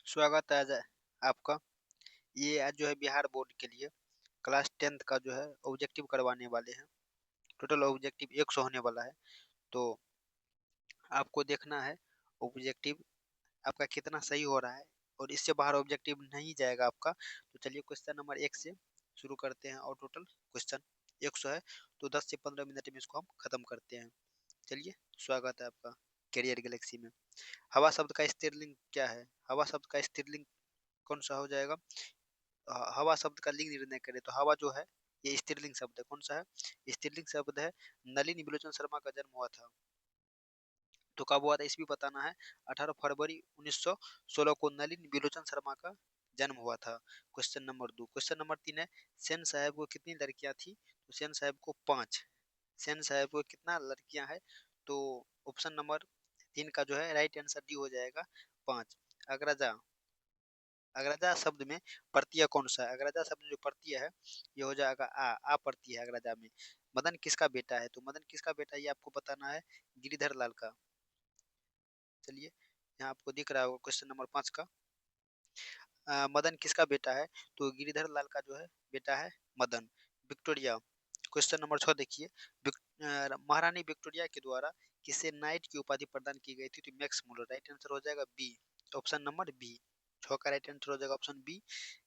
स्वागत है आज आपका। ये आज जो है बिहार बोर्ड के लिए क्लास 10th का जो है ऑब्जेक्टिव करवाने वाले हैं। टोटल ऑब्जेक्टिव 100 होने वाला है। तो आपको देखना है ऑब्जेक्टिव आपका कितना सही हो रहा है और इससे बाहर ऑब्जेक्टिव नहीं जाएगा आपका। तो चलिए क्वेश्चन नंबर 1 से शुरू करते हैं और टोटल क्वेश्चन 100 है। तो 10 से 15 मिनट में इसको हम खत्म करते हैं। चलिए, स्वागत है आपका कैरियर गैलेक्सी में। हवा शब्द का स्त्रीलिंग क्या है? हवा शब्द का स्त्रीलिंग कौन सा हो जाएगा? हवा शब्द का लिंग निर्णय करें तो हवा जो है ये स्त्रीलिंग शब्द है। कौन सा है? स्त्रीलिंग शब्द है। नलिनी बिलोचन शर्मा का जन्म हुआ था तो कब हुआ था इसभी बताना है। 18 फरवरी 1916 को नलिनी बिलोचन शर्मा का जन्म हुआ था। Question number 2। क्वेश्चन नंबर 3 है, सेन साहब को कितनी लड़कियां थी? तो सेन साहब को 5। सेन साहब को कितना लड़कियां है? तो ऑप्शन नंबर 3 का जो है राइट आंसर डी हो जाएगा, 5। अग्रजा, अग्रजा शब्द में प्रत्यय कौन सा है? अग्रजा शब्द में जो प्रत्यय है ये हो जाएगा आ प्रत्यय है अग्रजा में। मदन किसका बेटा है? तो मदन किसका बेटा है ये आपको बताना है, गिरिधर लाल का। चलिए, यहाँ आपको दिख रहा होगा क्वेश्चन नंबर 5 का। मदन किसका बेटा है? तो गिरिधर लाल का जो है बेटा है मदन। विक्टोरिया, क्वेश्चन नंबर 6 देखिए। महारानी विक्टोरिया के द्वारा किसे नाइट की उपाधि प्रदान की गई थी? तो मैक्स मूलर। राइट आंसर हो जाएगा बी, ऑप्शन नंबर बी। 6 का राइट आंसर हो जाएगा ऑप्शन बी।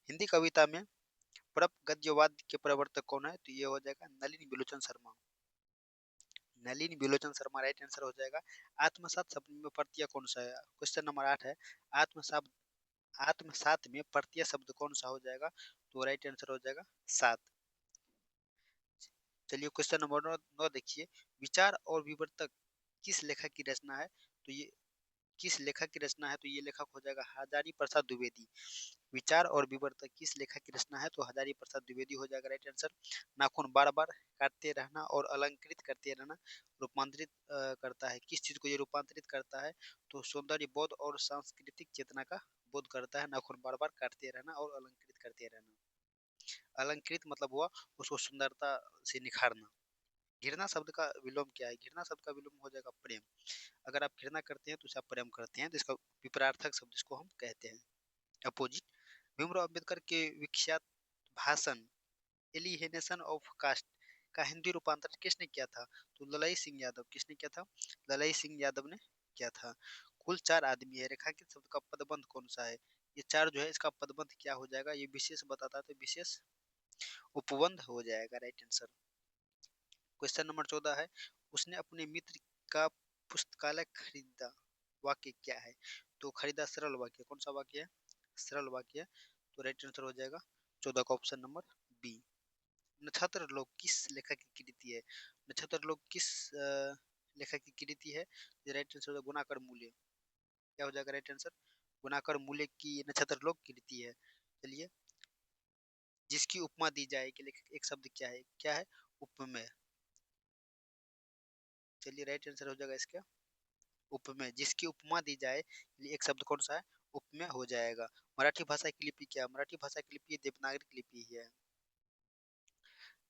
हिंदी कविता में परप गद्यवाद के प्रवर्तक कौन है? तो ये हो जाएगा नलिनी बिलोचन शर्मा। नलिनी बिलोचन शर्मा राइट आंसर हो जाएगा। आत्मसात शब्द में प्रत्यय कौन सा है? क्वेश्चन नंबर 8 है। आत्मसात, आत्मसात में प्रत्यय शब्द कौन सा हो जाएगा? तो राइट आंसर हो जाएगा सात। चलिए क्वेश्चन नंबर 9 देखिए। विचार और विवर्तक किस लेखक की रचना है? तो ये किस लेखक की रचना है? तो ये लेखक हो जाएगा हजारी प्रसाद द्विवेदी। विचार और विवर्तक किस लेखक की रचना है? तो हजारी प्रसाद द्विवेदी हो जाएगा राइट आंसर। नाखून बार बार काटते रहना और अलंकृत करते रहना रूपांतरित करता है। किस चीज को ये रूपांतरित करता है? तो सौंदर्य बोध और सांस्कृतिक चेतना का बोध करता है। नाखून बार बार काटते रहना और अलंकृत करते रहना। अलंकृत मतलब हुआ उसको सुंदरता से निखारना। घृणा शब्द का विलोम क्या है? घृणा शब्द का विलोम हो जाएगा प्रेम। अगर आप घृणा करते हैं तो उसे आप प्रेम करते हैं, तो इसका विपरार्थक शब्द इसको हम कहते हैं, अपोजिट। भीमराव अंबेडकर के विख्यात भाषण एलिहेनेशन ऑफ कास्ट का हिंदी रूपांतरण किसने किया था? तो ललाई सिंह यादव। किसने किया था? ललाई सिंह यादव ने किया था। कुल 4 आदमी है। रेखांकित शब्द का पदबंध कौन सा है? ये 4 जो है इसका पदबंध क्या हो जाएगा? ये विशेष बताता है तो विशेष उपबंध हो जाएगा राइट आंसर। क्वेश्चन नंबर 14 है। उसने अपने मित्र का पुस्तकालय खरीदा, वाक्य क्या है? तो खरीदा सरल वाक्य। कौन सा वाक्य है? सरल वाक्य। तो राइट आंसर हो जाएगा 14 का ऑप्शन नंबर बी। नक्षत्र लोक किस लेखक की कृति है? नक्षत्र लोक किस लेखक की कृति है? राइट आंसर गुणाकर मूल्य। क्या हो जाएगा राइट आंसर? गुणाकर मूल्य की नक्षत्र लोक कृति है। चलिए, जिसकी उपमा दी जाए कि लेखक एक शब्द क्या है? क्या है? उपमेय। चलिए राइट आंसर हो जाएगा इसका उपमेय। जिसकी उपमा दी जाए एक शब्द कौन सा है? उपमेय हो जाएगा। मराठी भाषा की लिपि क्या है? मराठी भाषा की लिपि देवनागरी लिपि ही है।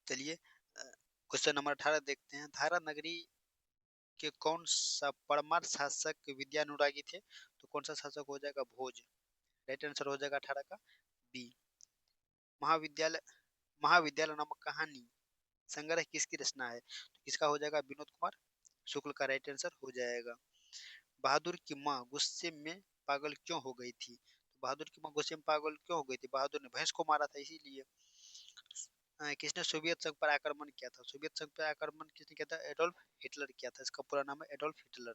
चलिए क्वेश्चन नंबर 18 देखते हैं। धारा नगरी के कौन सा परमार शासक विद्यानुरागी थे? तो कौन सा शासक हो जाएगा? भोज। राइट आंसर हो जाएगा 18 का बी। महाविद्यालय, महाविद्यालय नामक कहानी संग्रह किसकी रचना है? तो किसका हो जाएगा? विनोद कुमार शुक्ल का राइट आंसर हो जाएगा। बहादुर की माँ गुस्से में पागल क्यों हो गई थी? तो बहादुर की माँ गुस्से में पागल क्यों हो गई थी? बहादुर ने भैंस को मारा था इसीलिए। किसने सोवियत संघ पर आक्रमण किया था? सोवियत संघ पर आक्रमण किसने किया था? एडोल्फ हिटलर किया था। इसका पूरा नाम है एडोल्फ हिटलर।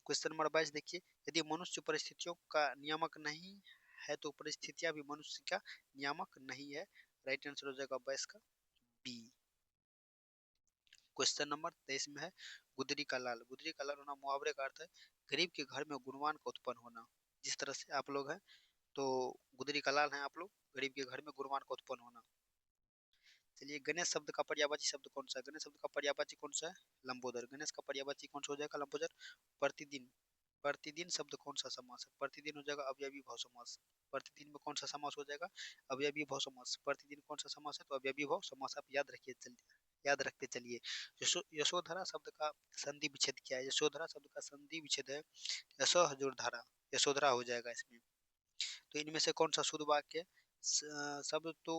क्वेश्चन नंबर 22 देखिए। यदि मनुष्य परिस्थितियों का नियामक नहीं है तो परिस्थितियां भी मनुष्य का नियामक नहीं है। राइट आंसर हो जाएगा 22 का बी। क्वेश्चन नंबर 23 में है, गुदरी का लाल। गुदरी का लाल होना मुहावरे का अर्थ है गरीब के घर में गुणवान का उत्पन्न होना। जिस तरह से आप लोग हैं तो गुदरी का लाल हैं आप लोग, गरीब के घर में गुणवान का उत्पन्न होना। चलिए, गणेश शब्द का पर्यायवाची शब्द कौन सा है? गणेश शब्द का पर्यायवाची कौन सा है? लंबोदर। गणेश का पर्यायवाची कौन सा हो जाएगा? लंबोदर। प्रतिदिन, प्रतिदिन शब्द कौन सा समास है? प्रतिदिन हो जाएगा अवयवी भाव समास। प्रतिदिन में कौन सा समास हो जाएगा? अवयवी भाव समास। प्रतिदिन कौन सा समास है? तो अवयवी भाव समास। आप याद रखिए, चलिए याद रखते चलिए। यशोधरा शब्द का संधि विच्छेद क्या है? यशोधरा शब्द का संधि विच्छेद है यशो हजूर धारा। यशोधरा हो जाएगा इसमें। तो इनमें से कौन सा शुद्ध वाक्य शब्द तो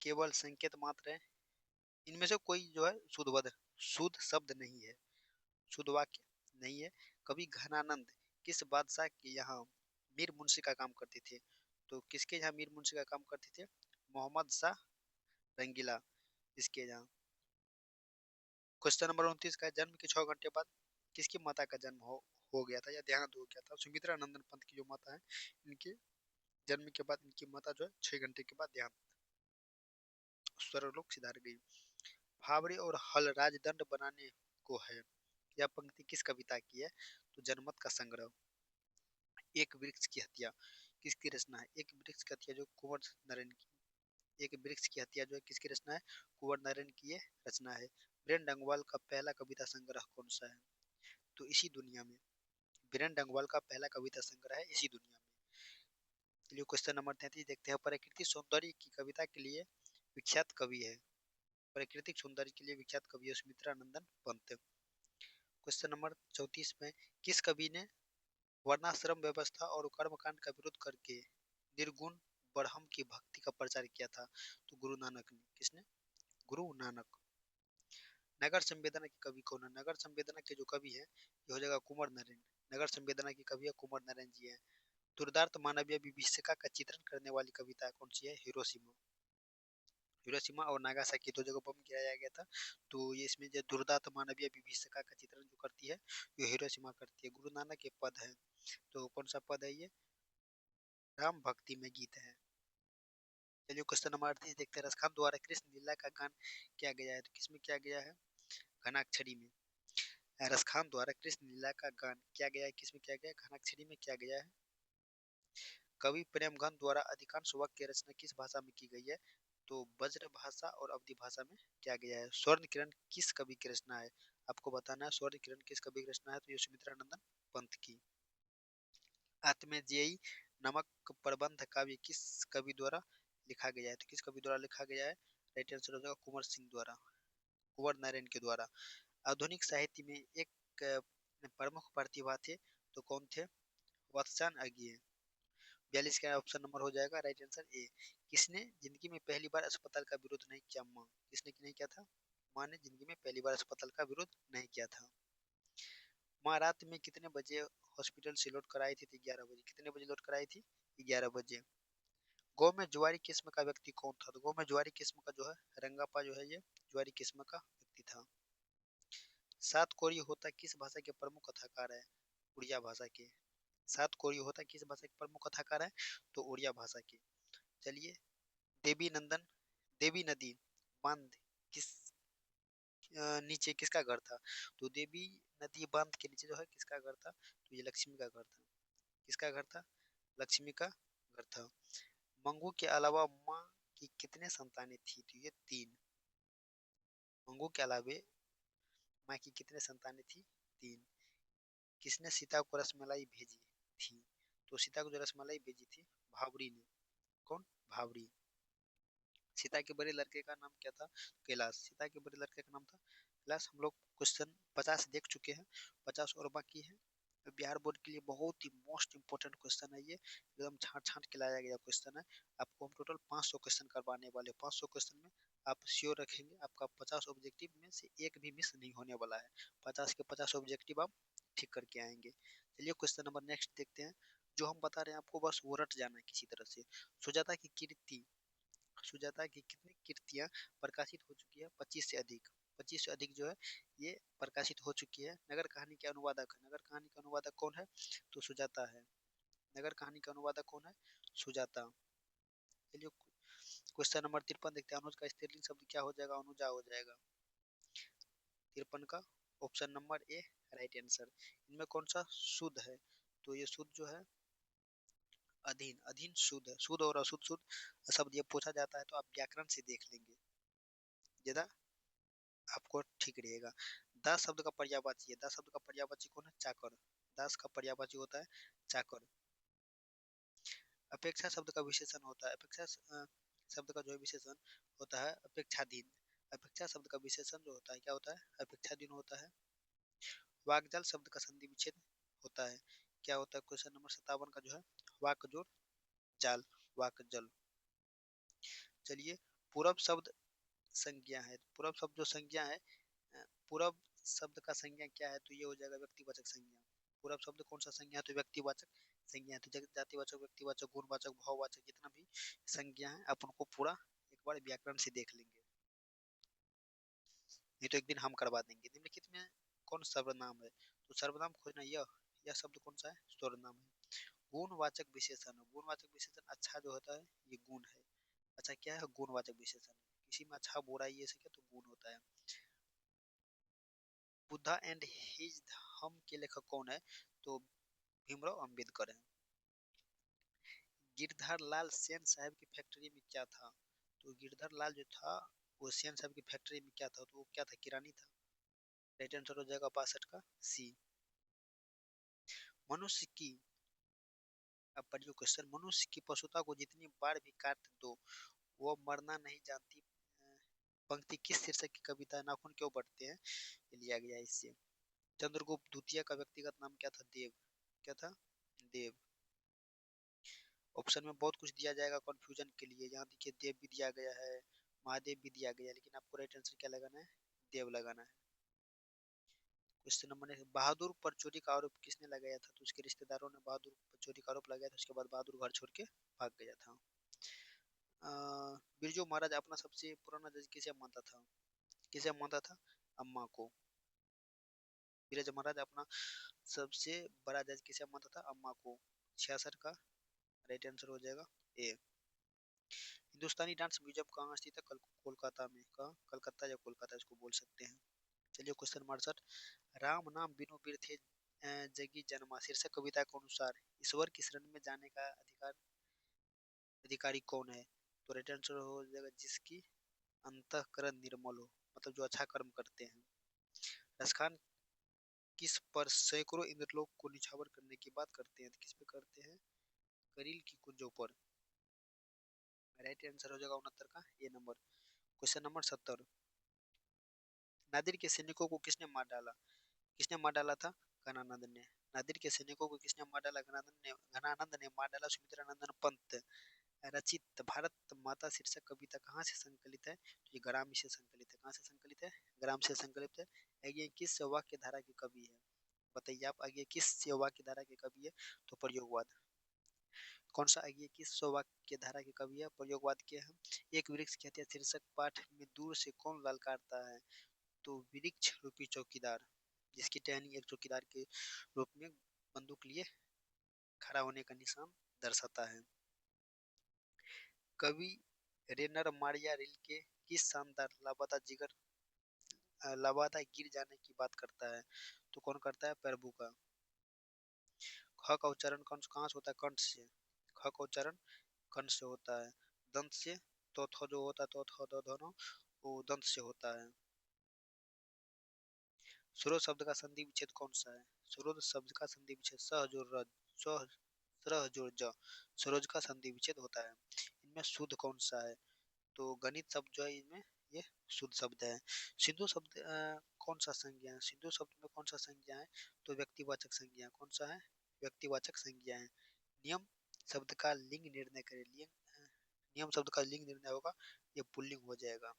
केवल संकेत मात्र है, इनमें से कोई जो है शुद्ध शब्द नहीं है, शुद्ध वाक्य नहीं है। कवि घनानंद किस बादशाह के यहाँ मीर मुंशी का काम करते थे? तो किसके यहाँ मीर मुंशी का काम करते थे? मोहम्मद शाह रंगीला इसके यहाँ। क्वेश्चन नंबर 29 का, जन्म के 6 घंटे बाद किसकी माता का जन्म हो गया था या देहांत हो गया था? सुमित्रा नंदन पंत की जो माता है, इनके जन्म के बाद इनकी माता जो है 6 घंटे के बाद देहांत स्वर्गलोक सिधार गई। फावड़े और हल राजदंड बनाने को है, यह पंक्ति किस कविता की है? तो जनमत का संग्रह। एक वृक्ष की हत्या किसकी रचना है? एक वृक्ष की हत्या जो कुंवर नरेन की, एक वृक्ष की हत्या जो है किसकी रचना है? कुंवर नरेन की ये रचना है। बीरेन डंगवाल का पहला कविता संग्रह कौन सा है? तो इसी दुनिया में। बीरेन डंगवाल का पहला कविता संग्रह है इसी दुनिया में। चलिए क्वेश्चन नंबर 33 देखते हैं। प्रकृति सौंदर्य की कविता के लिए विख्यात कवि है, प्राकृतिक सौंदर्य के लिए विख्यात कवि है सुमित्रा नंदन पंत। क्वेश्चन नंबर 34 में, किस कवि ने वर्णाश्रम व्यवस्था और कर्मकांड का विरोध करके निर्गुण ब्रह्म की भक्ति का प्रचार किया था? तो गुरु नानक ने। किसने? गुरु नानक। नगर संवेदना के कवि कौन है? नगर संवेदना के जो कवि है ये हो जाएगा कुंवर नरेन। नगर संवेदना के कवि है कुंवर नरेन जी है। दुर्दांत मानवीय विभीषिका का चित्रण करने वाली कविता कौन सी है? हिरोशिमा। हिरोशिमा और नागासाकी दो जगह बम गिराया गया था, तो ये इसमें जो दुर्दांत मानवीय विभीषिका का चित्रण जो करती है ये हिरोशिमा करती है। गुरु नानक के पद है, तो कौन सा पद है ये? राम भक्ति में गीत है। चलिए क्वेश्चन नंबर 38 देखते हैं। रसखान द्वारा कृष्ण लीला का गान किया गया है, तो किसमें किया गया है? घनाक्षरी में। रसखान द्वारा कृष्ण लीला का गान किया गया है, किसमें किया गया है? घनाक्षरी में किया गया है। कवि प्रेमगंध द्वारा अधिकांश वाक्य रचना किस भाषा में की गई है? तो ब्रज भाषा और अवधी भाषा में किया गया है। स्वर्ण किरण किस कवि की रचना है? आपको बताना है स्वर्ण किरण किस कवि की रचना है, तो ये सुमित्रा नंदन पंत की। आत्मजेयी नमक प्रबंध काव्य किस कवि द्वारा लिखा गया है? तो किस कवि द्वारा लिखा गया है? राइट आंसर हो जाएगा कुंवर सिंह द्वारा, कुंवर नारायण के द्वारा। आधुनिक साहित्य में एक प्रमुख प्रतिभा थे, तो कौन थे? वत्सान अज्ञेय। 42 का ऑप्शन नंबर हो जाएगा राइट आंसर ए। किसने जिंदगी में पहली बार अस्पताल का विरोध नहीं किया? माँ। किसने नहीं किया था? माँ ने जिंदगी में पहली बार अस्पताल का विरोध नहीं किया था। माँ रात में कितने बजे हॉस्पिटल से लौट कर आई थी? 11 बजे। कितने बजे लौट कर आई थी? 11 बजे। गौ में जुआरी किस्म का व्यक्ति कौन था? तो गौ में जुआरी किस्म का जो है रंगापा जो है ये जुआरी किस्म का व्यक्ति था। सात कोरी होता किस भाषा के प्रमुख कथाकार है? उड़िया भाषा के। सात कोरी होता किस भाषा के प्रमुख कथाकार है? तो उड़िया भाषा के। चलिए, देवी नंदन देवी नदी बांध किस नीचे किसका घर था? तो देवी नदी बांध के नीचे जो है किसका घर था? तो ये लक्ष्मी का घर था। किसका घर था? लक्ष्मी का घर था। मंगू के अलावा माँ की कितने संतानें थी? तो ये 3। मंगू के अलावे माँ की कितने संतानें थी? 3। किसने सीता को रसमलाई भेजी थी? तो सीता को जो रसमलाई भेजी थी भावरी ने। कौन? भावरी। सीता के बड़े लड़के का नाम क्या था? कैलाश। सीता के बड़े लड़के का नाम था कैलाश। हम लोग क्वेश्चन 50 देख चुके हैं, 50 और बाकी है। बिहार बोर्ड के लिए बहुत ही मोस्ट इंपोर्टेंट क्वेश्चन है ये, एकदम छांट छांट के लाया गया क्वेश्चन है। आपको हम टोटल 500 क्वेश्चन करवाने वाले। 500 क्वेश्चन में आप श्योर रखेंगे आपका 50 ऑब्जेक्टिव में से एक भी मिस नहीं होने वाला है। 50 के 50 ऑब्जेक्टिव आप ठीक करके आएंगे। चलिए क्वेश्चन नंबर नेक्स्ट देखते हैं। जो हम बता रहे हैं आपको बस वो रट जाना है किसी तरह से। सुजाता की कीर्ति, सुजाता की कितनी कृतियां प्रकाशित हो चुकी है? 25 से अधिक। 25 से अधिक जो है ये प्रकाशित हो चुकी है। नगर कहानी के अनुवादक, नगर कहानी का अनुवादक कौन है? तो सुजाता है। नगर कहानी का अनुवादक कौन है? सुजाता। चलिए क्वेश्चन नंबर 53 देखते हैं। अनुज का स्त्रीलिंग शब्द क्या हो जाएगा? अनुजा हो जाएगा। 53 का option number A right answer. इनमें कौन सा शुद्ध है? तो ये शुद्ध जो है अधीन। अधीन शुद्ध है। शुद्ध और अशुद्ध शुद्ध शब्द ये पूछा जाता है तो आप व्याकरण से देख लेंगे, ज्यादा आपको ठीक रहेगा। दास शब्द का पर्यायवाची है। दास शब्द का पर्यायवाची कौन है? चाकर। दास का पर्यायवाची होता है चाकर। अपेक्षा शब्द का विशेषण होता है, अपेक्षा शब्द का जो है विशेषण होता है अपेक्षाधीन। अपेक्षा शब्द का विशेषण जो होता है क्या होता है? अपेक्षाधीन होता है। वाग्जाल शब्द का संधि विच्छेद होता है, क्या होता है? क्वेश्चन नंबर 57 का जो है वाक जोड़ जाल, वाक जल। चलिए, पूरब शब्द संज्ञा है। पूरब शब्द जो संज्ञा है, पूरब शब्द का संज्ञा क्या है, तो ये हो जाएगा व्यक्तिवाचक संज्ञा। पूरब शब्द कौन सा संज्ञा है, तो व्यक्तिवाचक संज्ञा है। तो जातिवाचक, व्यक्तिवाचक, गुणवाचक, भाववाचक, जितना भी संज्ञा है अपन को पूरा एक बार व्याकरण से देख लेंगे, नहीं तो एक दिन हम करवा देंगे। निम्नलिखित में कौन सर्वनाम है, तो सर्वनाम खोजना। यह शब्द कौन सा है, सर्वनाम है। गुणवाचक विशेषण, गुणवाचक विशेषण अच्छा जो होता है ये गुण है। अच्छा क्या है, गुणवाचक विशेषण। किसी में अच्छा बुरा ये सके तो गुण होता है। बुद्धा एंड हिज हम के लेखक कौन है, तो भीमराव अंबेडकर है। गिरधर लाल सेन साहब की फैक्ट्री में क्या था, तो गिरधर लाल जो था वो सेन साहब की फैक्ट्री में क्या था, तो वो क्या था, किरानी था। राइट आंसर हो जाएगा 62 का सी। मनुष्य की, अब पढ़िए क्वेश्चन, मनुष्य की पशुता को जितनी बार भी काट दो वो मरना नहीं जानती, पंक्ति किस शीर्षक की कविता है। नाखून क्यों बढ़ते हैं, ये लिया गया है इससे। चंद्रगुप्त द्वितीय का व्यक्तिगत नाम क्या था, देव। क्या था, देव। ऑप्शन में बहुत कुछ दिया जाएगा कंफ्यूजन के लिए। यहाँ देखिए देव भी दिया गया है, महादेव भी दिया गया है, लेकिन आपको राइट आंसर क्या लगाना है, देव लगाना है। क्वेश्चन नंबर है, बहादुर पर चोरी का आरोप किसने लगाया था, तो उसके रिश्तेदारों ने बहादुर पर चोरी का आरोप लगाया था। उसके बाद बहादुर घर छोड़ के भाग गया था। बिरजू महाराज अपना सबसे पुराना जज किसे मानता था, किसे मानता था, अम्मा को। बिरजू महाराज अपना सबसे बड़ा जज किसे मानता था, अम्मा को। 66 का राइट आंसर हो जाएगा ए। हिंदुस्तानी डांस म्यूजियम कहाँ स्थित है, कोलकाता में। कहाँ, कलकत्ता या कोलकाता इसको बोल सकते हैं। चलिए क्वेश्चन नंबर 68, राम नाम बिनु बिरथे जगी जन्मा शीर्षक कविता के अनुसार ईश्वर की शरण में जाने का अधिकारी कौन है, तो राइट आंसर हो जाएगा जिसकी अंतःकरण निर्मल हो, मतलब जो अच्छा कर्म करते हैं। रसखान किस पर सैकड़ों इंद्रलोक को निछावर करने की बात करते हैं, तो किस पे करते हैं, करील की कुंजों पर। राइट आंसर हो जाएगा 69 का ये नंबर। क्वेश्चन नंबर 70, नादिर के सैनिकों को किसने मार डाला, किसने मार डाला था, घनानंद ने। नादिर के सैनिकों को किसने मार डाला, घनानंद ने मार डाला। सुमित्रानंदन पंत रचित भारत माता शीर्षक कविता कहाँ से संकलित है, तो ये ग्राम से संकलित है। कहाँ से संकलित है, ग्राम से संकलित है। आगे किस वाक्य धारा के कवि है, बताइए आप, आगे किस वाक्य धारा के कवि है, तो प्रयोगवाद। कौन सा, आगे किस वाक्य धारा के कवि है, प्रयोगवाद के हैं। एक वृक्ष की हत्या शीर्षक पाठ में दूर से कौन ललकारता है, तो वृक्ष रूपी चौकीदार, जिसकी टहनी एक चौकीदार के रूप में बंदूक लिए खड़ा होने का निशान दर्शाता है। कवि रेनर मारिया रिल्के किस शानदार लापता जिगर लापता गिर जाने की बात करता है, तो कौन करता है, प्रभु का। ख का उच्चारण कौन कहाँ से होता है, कंठ से। ख का उच्चारण कंठ से होता है। दंत से, तो थ जो होता है तो थ दोनों वो दंत से होता है। सुरोध शब्द का संधि विच्छेद कौन सा है, सुरोध शब्द का संधि विच्छेद सह जोड़ र, सह सरह जोड़ ज, सरोज का संधि विच्छेद होता है। इनमें शुद्ध कौन सा है, तो गणित शब्द जो है इनमें ये शुद्ध शब्द है। सिंधु शब्द कौन सा संज्ञा है, सिंधु शब्द में कौन सा संज्ञा है, तो व्यक्तिवाचक संज्ञा। कौन सा है, व्यक्तिवाचक संज्ञा है। नियम शब्द का लिंग निर्णय करें, नियम शब्द का लिंग निर्णय होगा, ये पुल्लिंग हो जाएगा।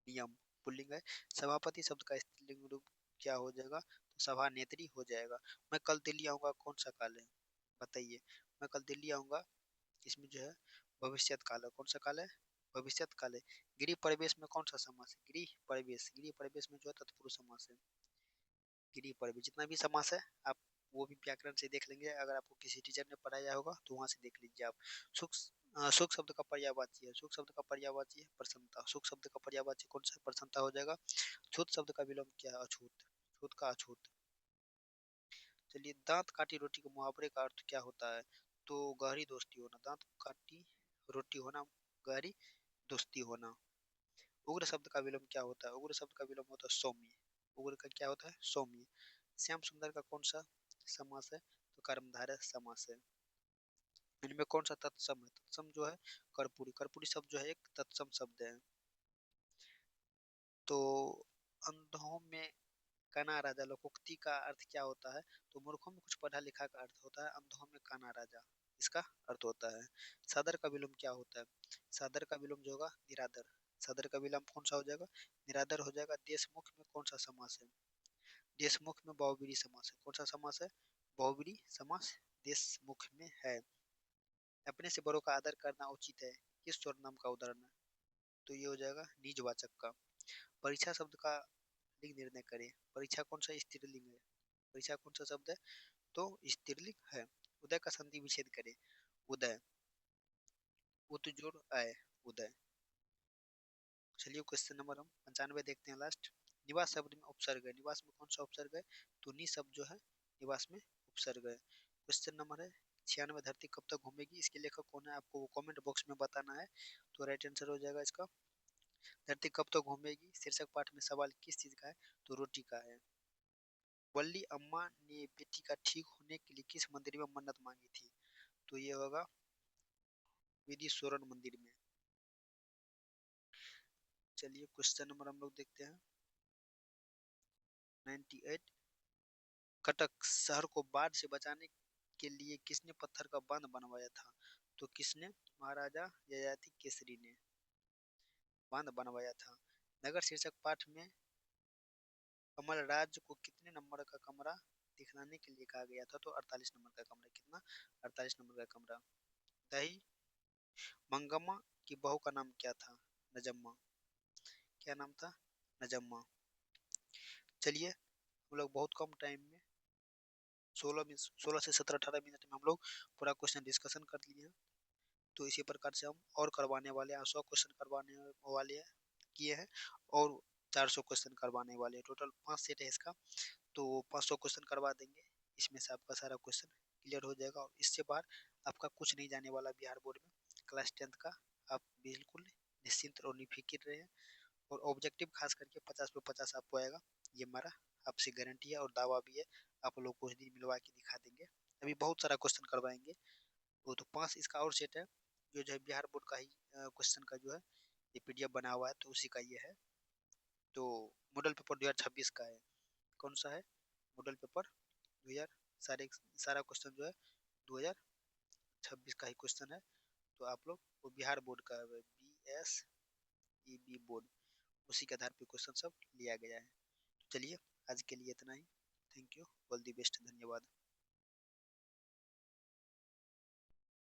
नियम पुल्लिंग है। सभापति शब्द का स्त्रीलिंग रूप क्या हो जाएगा, तो सभा नेत्री हो जाएगा। मैं कल दिल्ली आऊंगा कौन सा काल है, बताइए। मैं कल दिल्ली आऊंगा, इसमें जो है भविष्यत काल है। कौन सा काल है, भविष्यत काल है। गृह प्रवेश में कौन सा समास है, गृह प्रवेश, गृह प्रवेश में जो है तत्पुरुष समास है। गृह प्रवेश, जितना भी समास है आप वो भी व्याकरण से देख लेंगे, अगर आपको किसी टीचर ने पढ़ाया होगा तो वहां से देख लीजिए आप। सुख सुख शब्द का पर्यायवाची है, सुख शब्द का पर्यायवाची है प्रसन्नता। सुख शब्द का पर्यायवाची कौन सा, प्रसन्नता हो जाएगा। छूत शब्द का विलोम क्या है, अछूत, छूत का अछूत। चलिए, दांत काटी रोटी के मुहावरे का अर्थ क्या होता है, तो गहरी दोस्ती होना। दांत काटी रोटी होना, गहरी दोस्ती होना। उग्र शब्द का विलोम क्या होता है, उग्र शब्द का विलोम होता है सौम्य। उग्र का क्या होता है, सौम्य। श्याम सुंदर का कौन सा समास है, तो कर्मधारय समास है। इनमें कौन सा तत्सम है, तत्सम जो है कर्पूरी, कर्पूरी शब्द जो है एक तत्सम शब्द है। तो अंधों में काना राजा लोकोक्ति का अर्थ क्या होता है? तो मूर्खों में कुछ पढ़ा लिखा का अर्थ होता है, अंधों में काना राजा इसका अर्थ होता है। सादर का विलोम क्या होता है? सादर का विलोम जो होगा निरादर। सादर का विलोम कौन सा हो जाएगा? निरादर हो जाएगा। देशमुख में कौन सा समास है? देशमुख में बहुब्रीहि समास है। कौन सा समास है? बहुब्रीहि समास देशमुख में है। अपने से बड़ों का आदर करना उचित है, किस सर्वनाम का उदाहरण है? तो ये हो जाएगा निजवाचक का। परीक्षा शब्द का लिंग निर्णय करें। परीक्षा कौन सा स्त्रीलिंग है? परीक्षा कौन सा शब्द है? तो स्त्रीलिंग है। उदय का संधि विच्छेद करें। उदय, उत जोड़ आय, उदय। चलिए क्वेश्चन नंबर हम 95 देखते हैं लास्ट। निवास शब्द में उपसर्ग है। निवास में कौन सा उपसर्ग है? तो नि शब्द जो है निवास में उपसर्ग है। क्वेश्चन नंबर है 96, धरती कब तक घूमेगी, इसके लेखक कौन है? आपको वो कमेंट बॉक्स में बताना है। तो राइट आंसर हो जाएगा इसका धरती कब तक घूमेगी। शीर्षक पाठ में सवाल किस चीज का है? तो रोटी का है। वल्ली अम्मा ने बेटी का ठीक होने के लिए किस मंदिर में मन्नत मांगी थी? तो ये होगा विधीश्वरन मंदिर में। चलिए क्वेश्चन नंबर हम लोग देखते हैं 98। कटक शहर को बाढ़ से बचाने के लिए किसने पत्थर का बांध बनवाया था? तो किसने? महाराजा ययाति केसरी ने बांध बनवाया था। नगर शीर्षक पाठ में कमलराज को कितने नंबर का कमरा दिखलाने के लिए कहा गया था? तो 48 नंबर का कमरा। कितना? 48 नंबर का कमरा। दही मंगम्मा की बहू का नाम क्या था? नजम्मा। क्या नाम था? नजम्मा। चलिए हम लोग बहुत कम टाइम में 16 से 17-18 मिनट में हम लोग पूरा क्वेश्चन डिस्कशन कर लिए हैं। तो इसी प्रकार से हम और करवाने वाले हैं। 100 क्वेश्चन करवाने वाले हैं, किए हैं, और 400 क्वेश्चन करवाने वाले हैं। टोटल 5 सेट है इसका। तो 500 क्वेश्चन करवा देंगे। इसमें से आपका सारा क्वेश्चन क्लियर हो जाएगा और इससे बाहर आपका कुछ नहीं जाने वाला बिहार बोर्ड में क्लास 10th का। आप बिल्कुल निश्चिंत और निफिक्र रहे। और ऑब्जेक्टिव खास करके 50 पे 50 आपको आएगा, ये हमारा आपसे गारंटी है और दावा भी है। आप लोग कुछ दिन मिलवा के दिखा देंगे। अभी बहुत सारा क्वेश्चन करवाएंगे। वो तो 5 इसका और सेट है जो है बिहार बोर्ड का ही क्वेश्चन का जो है ये पीडीएफ बना हुआ है, तो उसी का ये है। तो मॉडल पेपर 2026 का है। कौन सा है? Model paper 2000। सारा क्वेश्चन जो है 2026 का ही क्वेश्चन है। तो आप लोग वो बिहार बोर्ड का BSEB बोर्ड, उसी के आधार पे क्वेश्चन सब लिया गया है। तो चलिए आज के लिए इतना ही। Thank you, all the best, धन्यवाद।